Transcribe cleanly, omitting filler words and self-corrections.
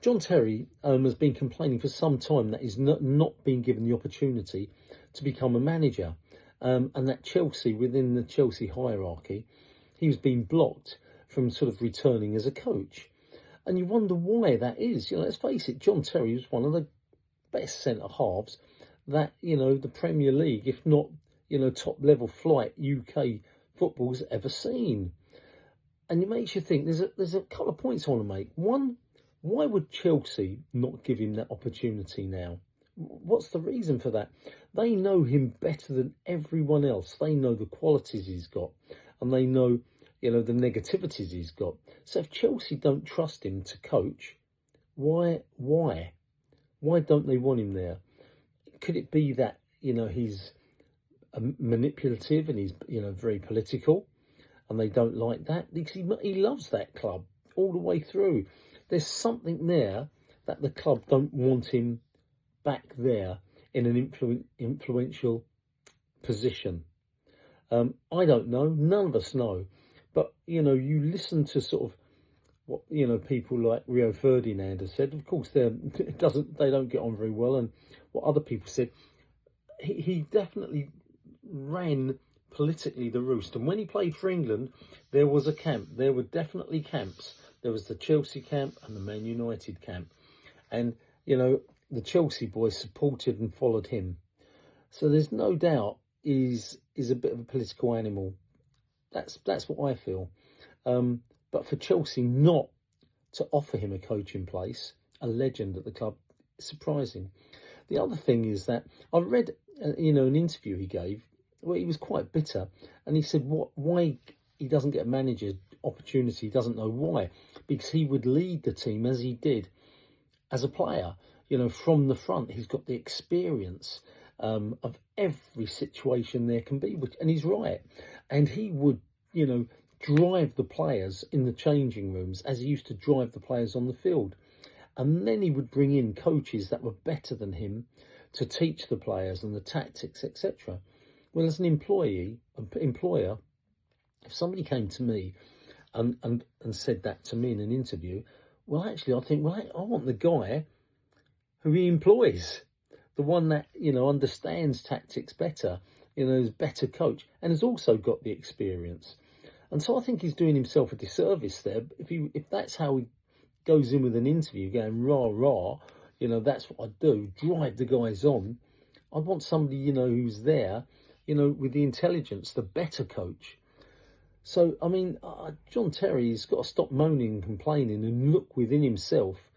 John Terry has been complaining for some time that he's not been given the opportunity to become a manager, and that Chelsea, within the Chelsea hierarchy, he was being blocked from sort of returning as a coach. And you wonder why that is. Let's face it, John Terry was one of the best centre halves that, the Premier League, if not, top level flight UK football's ever seen. And it makes you think, there's a couple of points I want to make. One, why would Chelsea not give him that opportunity now? What's the reason for that? They know him better than everyone else. They know the qualities he's got, and they know, the negativities he's got. So if Chelsea don't trust him to coach, why don't they want him there? Could it be that, he's manipulative and he's, very political, and they don't like that? Because he loves that club all the way through. There's something there that the club don't want him back there in an influential position. I don't know. None of us know. But, you listen to sort of what, people like Rio Ferdinand have said. Of course, they don't get on very well. And what other people said, he definitely ran politically the roost. And when he played for England, there was a camp. There were definitely camps. There was the Chelsea camp and the Man United camp. And, the Chelsea boys supported and followed him. So there's no doubt he's a bit of a political animal. That's what I feel. But for Chelsea not to offer him a coaching place, a legend at the club, surprising. The other thing is that I read, an interview he gave where he was quite bitter, and he said why he doesn't get a manager opportunity. He doesn't know why, because he would lead the team as he did as a player. From the front, he's got the experience of every situation there can be, and he's right. And he would, drive the players in the changing rooms as he used to drive the players on the field. And then he would bring in coaches that were better than him to teach the players and the tactics, etc. Well, as an employer, if somebody came to me and said that to me in an interview, well, actually, I think, I want the guy who he employs, the one that, understands tactics better, is a better coach and has also got the experience. And so I think he's doing himself a disservice there. If that's how he goes in with an interview, going rah rah, that's what I do, drive the guys on. I want somebody, who's there, with the intelligence, the better coach. So, John Terry's got to stop moaning and complaining and look within himself